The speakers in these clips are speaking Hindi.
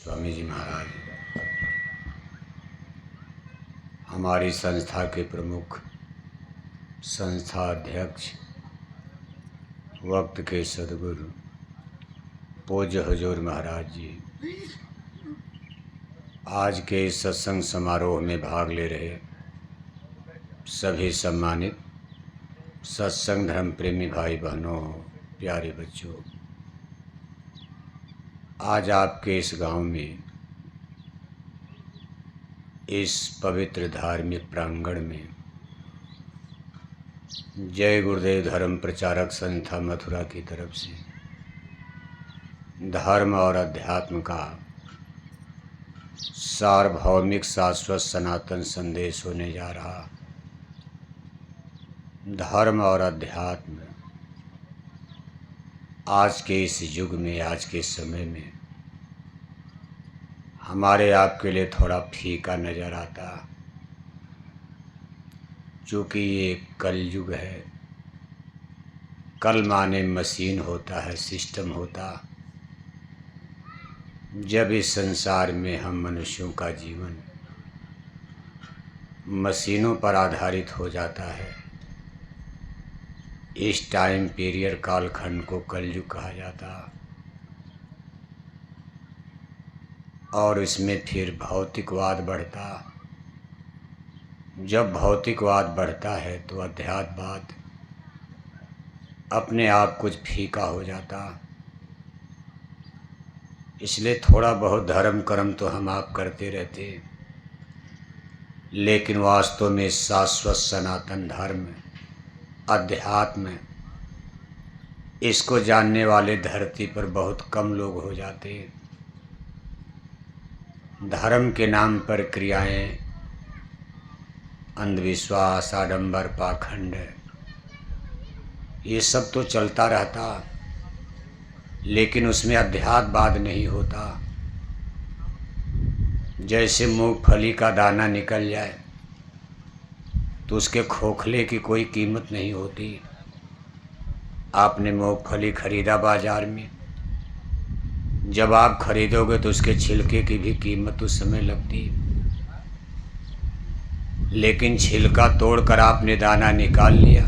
स्वामी जी महाराज हमारी संस्था के प्रमुख, संस्था अध्यक्ष, वक्त के सदगुरु पूज्य हुजूर महाराज जी आज के इस सत्संग समारोह में भाग ले रहे सभी सम्मानित सत्संग धर्म प्रेमी भाई बहनों, प्यारे बच्चों, आज आपके इस गांव में, इस पवित्र धार्मिक प्रांगण में जय गुरुदेव धर्म प्रचारक संस्था मथुरा की तरफ से धर्म और अध्यात्म का सार्वभौमिक शाश्वत सनातन संदेश होने जा रहा। धर्म और अध्यात्म आज के इस युग में, आज के समय में हमारे आपके लिए थोड़ा फीका नज़र आता, चूँकि ये कलयुग है। कल माने मशीन होता है, सिस्टम होता। जब इस संसार में हम मनुष्यों का जीवन मशीनों पर आधारित हो जाता है, इस टाइम पीरियड कालखंड को कलयुग कहा जाता। और इसमें फिर भौतिकवाद बढ़ता। जब भौतिकवाद बढ़ता है तो अध्यात्मवाद अपने आप कुछ फीका हो जाता। इसलिए थोड़ा बहुत धर्म कर्म तो हम आप करते रहते, लेकिन वास्तव में शाश्वत सनातन धर्म अध्यात्म इसको जानने वाले धरती पर बहुत कम लोग हो जाते। धर्म के नाम पर क्रियाएं, अंधविश्वास, आडंबर, पाखंड, ये सब तो चलता रहता, लेकिन उसमें अध्यात्मवाद नहीं होता। जैसे मूंगफली का दाना निकल जाए तो उसके खोखले की कोई कीमत नहीं होती। आपने मूंगफली खरीदा बाजार में, जब आप खरीदोगे तो उसके छिलके की भी कीमत उस समय लगती, लेकिन छिलका तोड़कर आपने दाना निकाल लिया।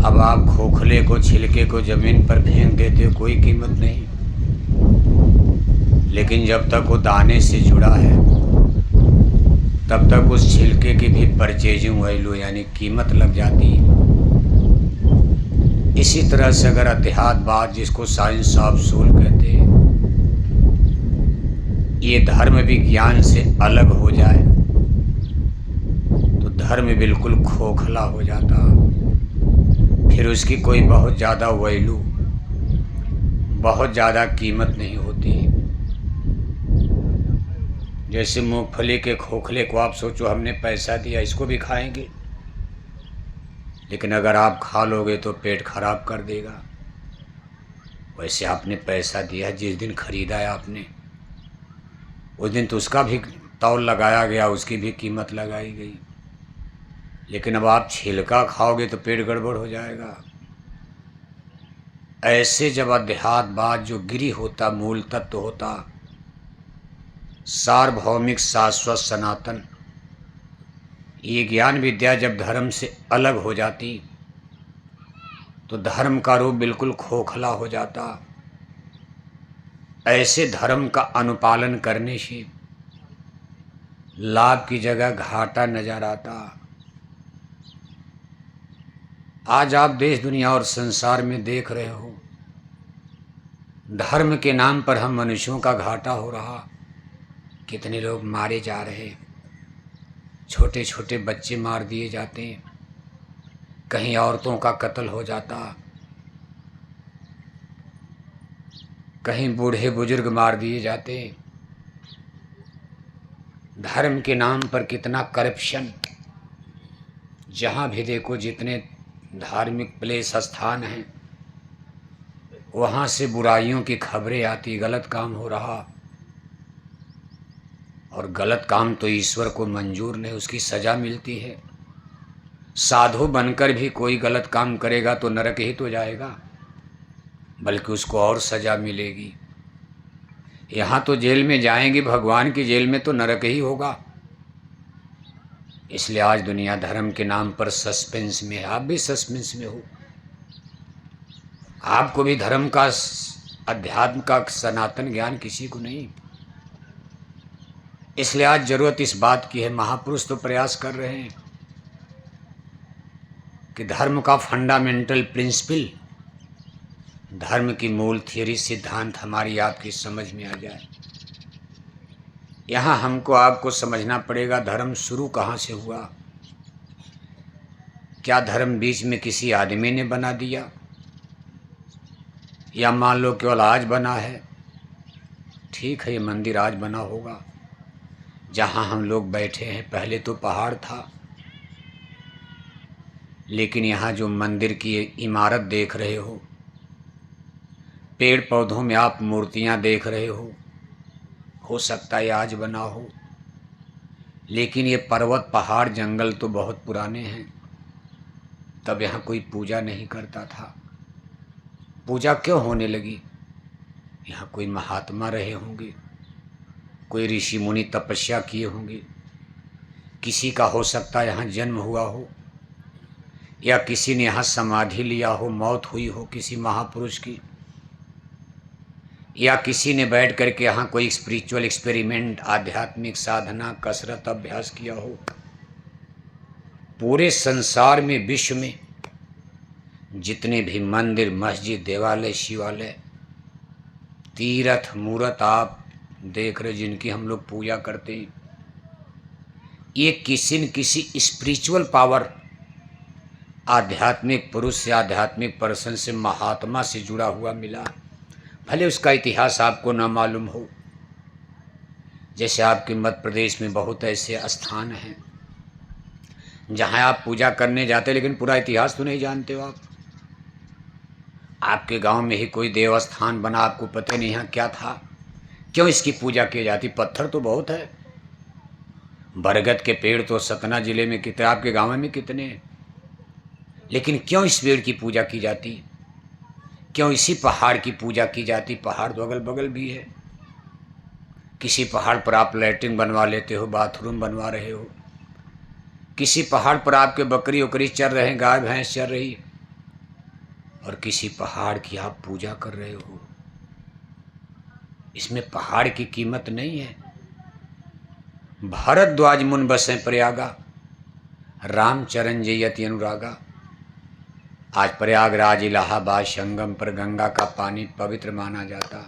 अब आप खोखले को, छिलके को जमीन पर फेंक देते हो, कोई कीमत नहीं। लेकिन जब तक वो दाने से जुड़ा है तब तक उस छिलके की भी परचेजिंग वैल्यू यानी कीमत लग जाती। इसी तरह से अगर अध्यात्मवाद, जिसको साइंस ऑफ सोल कहते हैं, ये धर्म विज्ञान से अलग हो जाए तो धर्म बिल्कुल खोखला हो जाता। फिर उसकी कोई बहुत ज़्यादा वैल्यू, बहुत ज़्यादा कीमत नहीं होती। जैसे मूंगफली के खोखले को आप सोचो, हमने पैसा दिया, इसको भी खाएंगे, लेकिन अगर आप खा लोगे तो पेट खराब कर देगा। वैसे आपने पैसा दिया, जिस दिन खरीदा है आपने, उस दिन तो उसका भी तौल लगाया गया, उसकी भी कीमत लगाई गई। लेकिन अब आप छिलका खाओगे तो पेट गड़बड़ हो जाएगा। ऐसे जब अध्यात्मवाद जो गिरी होता, मूल तत्व होता, सार्वभौमिक शाश्वत सनातन, ये ज्ञान विद्या जब धर्म से अलग हो जाती तो धर्म का रूप बिल्कुल खोखला हो जाता। ऐसे धर्म का अनुपालन करने से लाभ की जगह घाटा नजर आता। आज आप देश, दुनिया और संसार में देख रहे हो, धर्म के नाम पर हम मनुष्यों का घाटा हो रहा। कितने लोग मारे जा रहे, छोटे छोटे बच्चे मार दिए जाते, कहीं औरतों का कत्ल हो जाता, कहीं बूढ़े बुजुर्ग मार दिए जाते। धर्म के नाम पर कितना करप्शन, जहाँ भी देखो, जितने धार्मिक प्लेस स्थान हैं, वहाँ से बुराइयों की खबरें आती, गलत काम हो रहा। और गलत काम तो ईश्वर को मंजूर नहीं, उसकी सज़ा मिलती है। साधु बनकर भी कोई गलत काम करेगा तो नरक ही तो जाएगा, बल्कि उसको और सज़ा मिलेगी। यहाँ तो जेल में जाएंगे, भगवान की जेल में तो नरक ही होगा। इसलिए आज दुनिया धर्म के नाम पर सस्पेंस में है। आप भी सस्पेंस में हो, आपको भी धर्म का, अध्यात्म का सनातन ज्ञान किसी को नहीं। इसलिए आज जरूरत इस बात की है, महापुरुष तो प्रयास कर रहे हैं कि धर्म का फंडामेंटल प्रिंसिपल, धर्म की मूल थियरी, सिद्धांत हमारी आपकी समझ में आ जाए। यहाँ हमको आपको समझना पड़ेगा धर्म शुरू कहाँ से हुआ। क्या धर्म बीच में किसी आदमी ने बना दिया, या मान लो केवल आज बना है? ठीक है, ये मंदिर आज बना होगा, जहाँ हम लोग बैठे हैं पहले तो पहाड़ था। लेकिन यहाँ जो मंदिर की इमारत देख रहे हो, पेड़ पौधों में आप मूर्तियाँ देख रहे हो सकता है आज बना हो। लेकिन ये पर्वत पहाड़ जंगल तो बहुत पुराने हैं, तब यहाँ कोई पूजा नहीं करता था। पूजा क्यों होने लगी? यहाँ कोई महात्मा रहे होंगे, कोई ऋषि मुनि तपस्या किए होंगे, किसी का हो सकता है यहाँ जन्म हुआ हो, या किसी ने यहाँ समाधि लिया हो, मौत हुई हो किसी महापुरुष की, या किसी ने बैठ करके यहाँ कोई स्पिरिचुअल एक्सपेरिमेंट, आध्यात्मिक साधना, कसरत, अभ्यास किया हो। पूरे संसार में, विश्व में जितने भी मंदिर, मस्जिद, देवालय, शिवालय, तीर्थ, मूर्त आप देख रहे, जिनकी हम लोग पूजा करते हैं, ये किसी न किसी स्पिरिचुअल पावर, आध्यात्मिक पुरुष से, आध्यात्मिक पर्सन से, महात्मा से जुड़ा हुआ मिला। भले उसका इतिहास आपको न मालूम हो। जैसे आपके मध्य प्रदेश में बहुत ऐसे स्थान हैं जहाँ आप पूजा करने जाते, लेकिन पूरा इतिहास तो नहीं जानते हो आप। आपके गांव में ही कोई देवस्थान बना, आपको पता नहीं यहाँ क्या था, क्यों इसकी पूजा की जाती। पत्थर तो बहुत है, बरगद के पेड़ तो सतना जिले में कितने, आपके गांव में कितने हैं, लेकिन क्यों इस पेड़ की पूजा की जाती, क्यों इसी पहाड़ की पूजा की जाती? पहाड़ तो अगल बगल भी है। किसी पहाड़ पर आप लैट्रिन बनवा लेते हो, बाथरूम बनवा रहे हो, किसी पहाड़ पर आपके बकरी उकरी चर रहे हैं, गाय भैंस चर रही, और किसी पहाड़ की आप पूजा कर रहे हो। इसमें पहाड़ की कीमत नहीं है। भारद्वाज मुन बसें प्रयागा, रामचरण जयति अनुरागा। आज प्रयागराज, इलाहाबाद, संगम पर गंगा का पानी पवित्र माना जाता।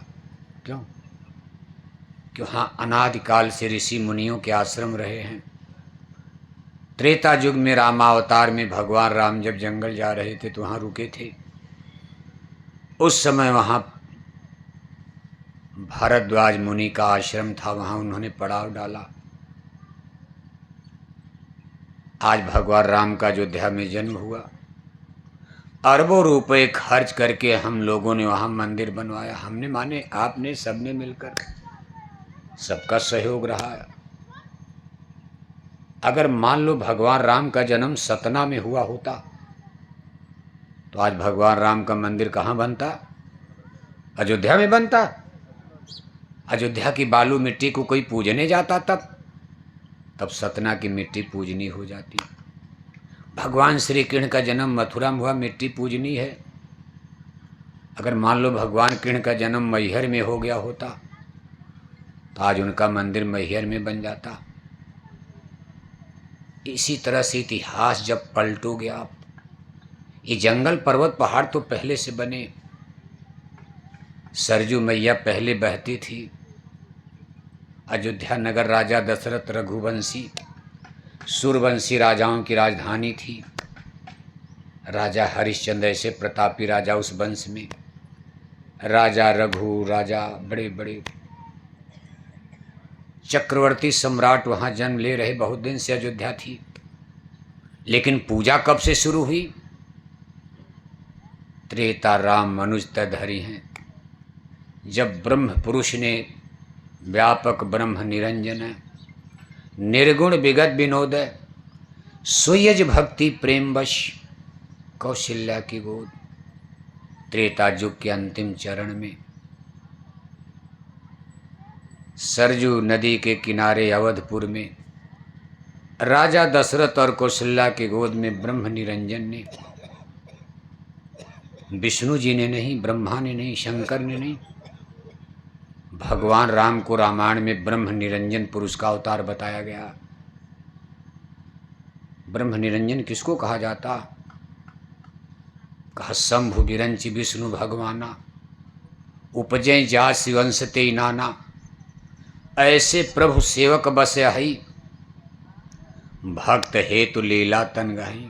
क्यों? क्यों? हाँ, अनादिकाल से ऋषि मुनियों के आश्रम रहे हैं। त्रेता युग में रामावतार में भगवान राम जब जंगल जा रहे थे तो वहाँ रुके थे। उस समय वहाँ भारद्वाज मुनि का आश्रम था, वहाँ उन्होंने पड़ाव डाला। आज भगवान राम का अयोध्या में जन्म हुआ, अरबों रुपए खर्च करके हम लोगों ने वहाँ मंदिर बनवाया। हमने माने, आपने, सबने मिलकर, सबका सहयोग रहा। अगर मान लो भगवान राम का जन्म सतना में हुआ होता तो आज भगवान राम का मंदिर कहाँ बनता? अयोध्या में बनता। अयोध्या की बालू मिट्टी को कोई पूजने जाता तब सतना की मिट्टी पूजनी हो जाती। भगवान श्री कृष्ण का जन्म मथुरा में हुआ, मिट्टी पूजनी है। अगर मान लो भगवान कृष्ण का जन्म मैहर में हो गया होता तो आज उनका मंदिर मैहर में बन जाता। इसी तरह से इतिहास जब पलटोगे आप, ये जंगल पर्वत पहाड़ तो पहले से बने। सरजू मैया पहले बहती थी। अयोध्या नगर राजा दशरथ रघुवंशी, सूरवंशी राजाओं की राजधानी थी। राजा हरिश्चंद्र ऐसे प्रतापी राजा उस वंश में, राजा रघु, राजा बड़े बड़े चक्रवर्ती सम्राट वहाँ जन्म ले रहे। बहुत दिन से अयोध्या थी, लेकिन पूजा कब से शुरू हुई? त्रेता राम मनुज तधरी हैं, जब ब्रह्म पुरुष ने व्यापक ब्रह्म निरंजन निर्गुण विगत विनोद सुयज भक्ति प्रेम वश कौशल्या की गोद। त्रेता युग के अंतिम चरण में सरजू नदी के किनारे अवधपुर में राजा दशरथ और कौशल्या के गोद में ब्रह्म निरंजन ने, विष्णु जी ने नहीं, ब्रह्मा ने नहीं, शंकर ने नहीं, भगवान राम को रामायण में ब्रह्म निरंजन पुरुष का अवतार बताया गया। ब्रह्म निरंजन किसको कहा जाता? कहा शंभु बिरंचि विष्णु भगवाना, उपजय जा शिवंश ते नाना, ऐसे प्रभु सेवक बसे हई, भक्त हेतु लीला तन गाई।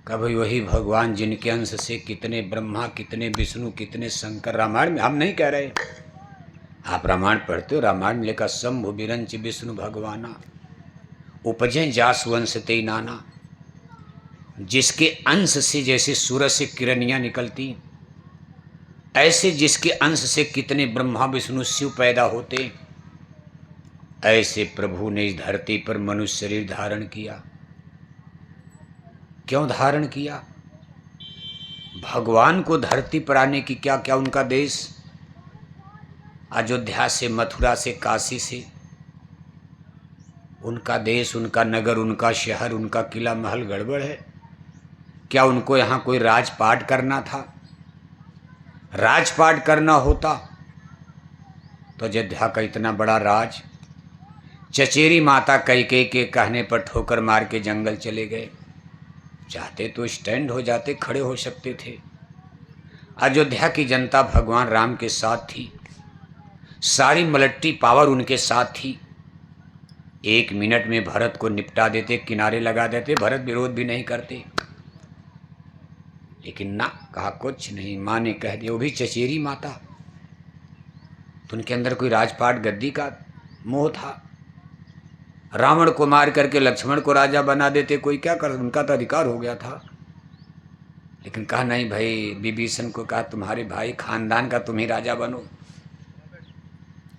कभी वही भगवान जिनके अंश से कितने ब्रह्मा, कितने विष्णु, कितने शंकर, रामायण में, हम नहीं कह रहे, आप रामायण पढ़ते हो, रामायण में लिखा शंभु बिरंचि विष्णु भगवाना, उपजय जास वंश ते नाना, जिसके अंश से जैसे सूरज से किरणियाँ निकलती, ऐसे जिसके अंश से कितने ब्रह्मा विष्णु शिव पैदा होते, ऐसे प्रभु ने इस धरती पर मनुष्य शरीर धारण किया। क्यों धारण किया? भगवान को धरती पर आने की क्या क्या उनका देश, अयोध्या से, मथुरा से, काशी से, उनका देश, उनका नगर, उनका शहर, उनका किला महल गड़बड़ है क्या? उनको यहाँ कोई राजपाट करना था? राजपाट करना होता तो अयोध्या का इतना बड़ा राज, चचेरी माता कैकेयी के कहने पर ठोकर मार के जंगल चले गए। चाहते तो स्टैंड हो जाते, खड़े हो सकते थे। अयोध्या की जनता भगवान राम के साथ थी, सारी मलट्टी पावर उनके साथ थी। 1 मिनट में भरत को निपटा देते, किनारे लगा देते, भरत विरोध भी नहीं करते। लेकिन ना, कहा कुछ नहीं, माँ ने कह दिया, वो भी चचेरी माता, तो उनके अंदर कोई राजपाट गद्दी का मोह था। रावण को मार करके लक्ष्मण को राजा बना देते, कोई क्या कर, उनका तो अधिकार हो गया था। लेकिन कहा नहीं भाई, विभीषण को कहा तुम्हारे भाई खानदान का तुम ही राजा बनो।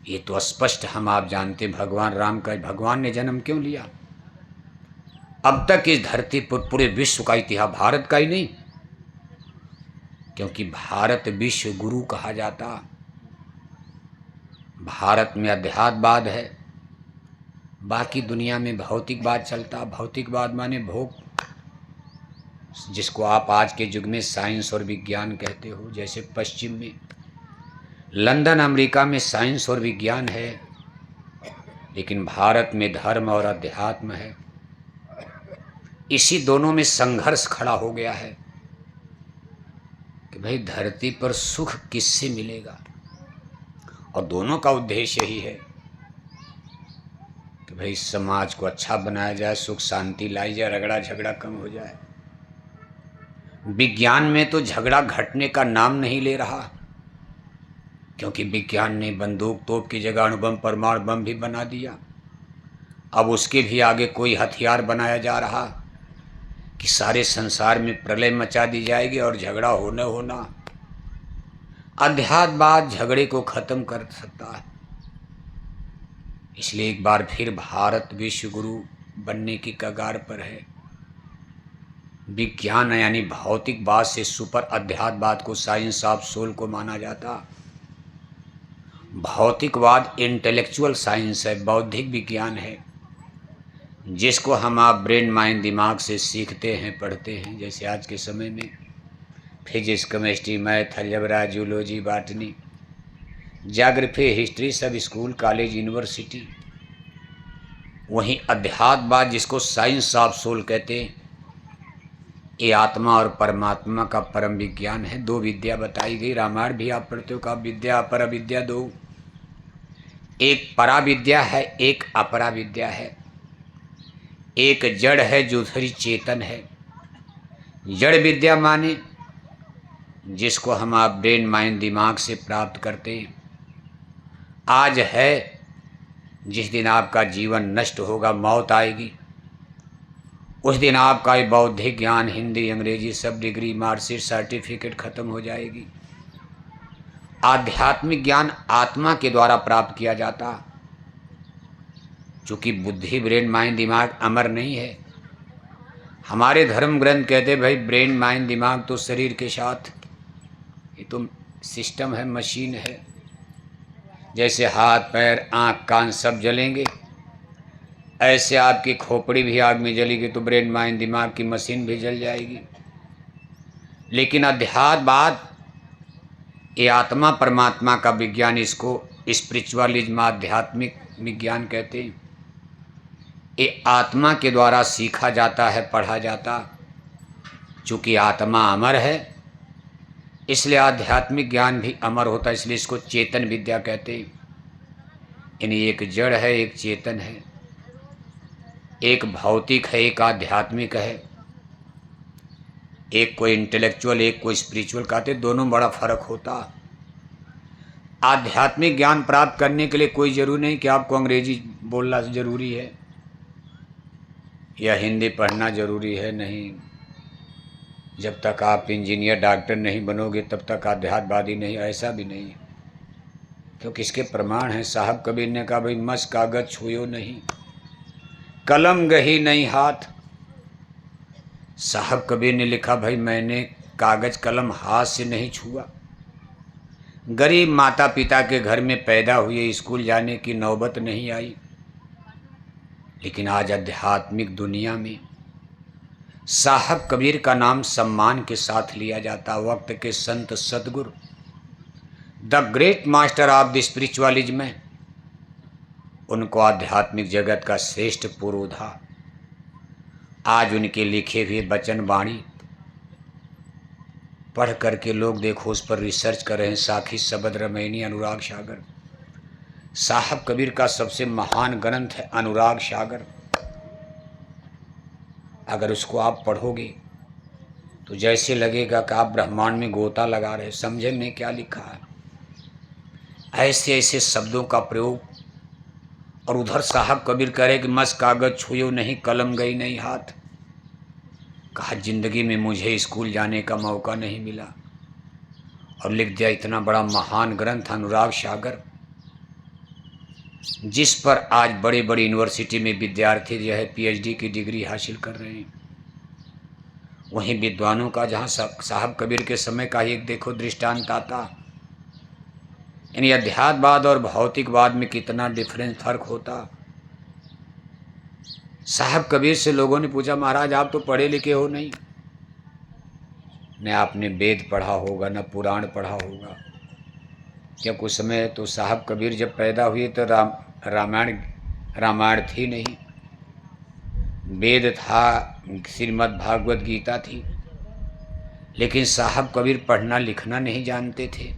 ये तो स्पष्ट हम आप जानते भगवान राम का, भगवान ने जन्म क्यों लिया। अब तक इस धरती पर पूरे विश्व का इतिहास, भारत का ही नहीं, क्योंकि भारत विश्व गुरु कहा जाता। भारत में अध्यात्मवाद है, बाकी दुनिया में भौतिकवाद चलता। भौतिकवाद माने भोग, जिसको आप आज के युग में साइंस और विज्ञान कहते हो। जैसे पश्चिम में, लंदन, अमेरिका में साइंस और विज्ञान है, लेकिन भारत में धर्म और अध्यात्म है। इसी दोनों में संघर्ष खड़ा हो गया है कि भाई धरती पर सुख किससे मिलेगा, और दोनों का उद्देश्य यही है कि भाई समाज को अच्छा बनाया जाए, सुख शांति लाई जाए, रगड़ा झगड़ा कम हो जाए। विज्ञान में तो झगड़ा घटने का नाम नहीं ले रहा, क्योंकि विज्ञान ने बंदूक तोप की जगह अणुबम, परमाणु बम भी बना दिया। अब उसके भी आगे कोई हथियार बनाया जा रहा कि सारे संसार में प्रलय मचा दी जाएगी और झगड़ा होना। अध्यात्मवाद झगड़े को खत्म कर सकता है। इसलिए एक बार फिर भारत विश्व गुरु बनने की कगार पर है। विज्ञान यानी भौतिकवाद से सुपर अध्यात्मवाद को, साइंस ऑफ सोल को माना जाता। भौतिकवाद इंटेलेक्चुअल साइंस है, बौद्धिक विज्ञान है, जिसको हम आप ब्रेन माइंड दिमाग से सीखते हैं, पढ़ते हैं। जैसे आज के समय में physics, chemistry, math, algebra, zoology, botany, geography, history, सब स्कूल, कॉलेज, यूनिवर्सिटी। वहीं अध्यात्मवाद, जिसको साइंस ऑफ सोल कहते हैं, ये आत्मा और परमात्मा का परम विज्ञान है। 2 विद्या बताई गई। रामायण भी आप पढ़ते हो, कहा विद्या अपरा विद्या 2, एक परा विद्या है, एक अपरा विद्या है। एक जड़ है, दूसरी चेतन है। जड़ विद्या माने जिसको हम आप ब्रेन माइंड दिमाग से प्राप्त करते हैं। आज है, जिस दिन आपका जीवन नष्ट होगा, मौत आएगी, उस दिन आपका ये बौद्धिक ज्ञान, हिंदी, अंग्रेजी, सब डिग्री, मार्कशीट, सर्टिफिकेट खत्म हो जाएगी। आध्यात्मिक ज्ञान आत्मा के द्वारा प्राप्त किया जाता, चूँकि बुद्धि, ब्रेन माइंड दिमाग अमर नहीं है। हमारे धर्म ग्रंथ कहते भाई ब्रेन माइंड दिमाग तो शरीर के साथ, ये तो सिस्टम है, मशीन है। जैसे हाथ पैर आँख कान सब जलेंगे, ऐसे आपकी खोपड़ी भी आग में जलेगी तो ब्रेन माइंड दिमाग की मशीन भी जल जाएगी। लेकिन अध्यात्मवाद ये आत्मा परमात्मा का विज्ञान, इसको स्पिरिचुअलिज्म आध्यात्मिक विज्ञान कहते हैं। ये आत्मा के द्वारा सीखा जाता है, पढ़ा जाता। चूँकि आत्मा अमर है इसलिए आध्यात्मिक ज्ञान भी अमर होता है, इसलिए इसको चेतन विद्या कहते हैं। यानी एक जड़ है, एक चेतन है, एक भौतिक है, एक आध्यात्मिक है, एक को इंटेलेक्चुअल एक को स्पिरिचुअल कहते, दोनों बड़ा फर्क होता। आध्यात्मिक ज्ञान प्राप्त करने के लिए कोई ज़रूरी नहीं कि आपको अंग्रेजी बोलना ज़रूरी है या हिंदी पढ़ना ज़रूरी है, नहीं। जब तक आप इंजीनियर डॉक्टर नहीं बनोगे तब तक आध्यात्मवादी नहीं, ऐसा भी नहीं है। क्योंकि इसके प्रमाण हैं। साहब कबीर ने कहा, भाई मस कागज छुयो नहीं, कलम गही नहीं हाथ। साहब कबीर ने लिखा, भाई मैंने कागज कलम हाथ से नहीं छुआ। गरीब माता पिता के घर में पैदा हुए, स्कूल जाने की नौबत नहीं आई। लेकिन आज आध्यात्मिक दुनिया में साहब कबीर का नाम सम्मान के साथ लिया जाता। वक्त के संत सदगुरु, the great master of the spiritualism है, उनको आध्यात्मिक जगत का श्रेष्ठ पुरोधा। आज उनके लिखे हुए वचन वाणी पढ़ करके लोग देखो उस पर रिसर्च कर रहे हैं। साखी शबद रमैनी अनुराग सागर, साहब कबीर का सबसे महान ग्रंथ है अनुराग सागर। अगर उसको आप पढ़ोगे तो जैसे लगेगा कि आप ब्रह्मांड में गोता लगा रहे, समझे में क्या लिखा है। ऐसे ऐसे शब्दों का प्रयोग। और उधर साहब कबीर कह रहे कि मस कागज छुयो नहीं, कलम गई नहीं हाथ। कहा जिंदगी में मुझे स्कूल जाने का मौका नहीं मिला, और लिख दिया इतना बड़ा महान ग्रंथ अनुराग सागर, जिस पर आज बड़े बड़े यूनिवर्सिटी में विद्यार्थी जो है पीएचडी की डिग्री हासिल कर रहे हैं। वहीं विद्वानों का, जहाँ साहब कबीर के समय का एक देखो दृष्टांत आता। यानी अध्यात्मवाद और भौतिकवाद में कितना डिफरेंस फर्क होता। साहब कबीर से लोगों ने पूछा, महाराज आप तो पढ़े लिखे हो नहीं, न आपने वेद पढ़ा होगा न पुराण पढ़ा होगा। क्या कुछ समय तो साहब कबीर जब पैदा हुए तो रामायण थी नहीं, वेद था, श्रीमद् भागवत गीता थी, लेकिन साहब कबीर पढ़ना लिखना नहीं जानते थे।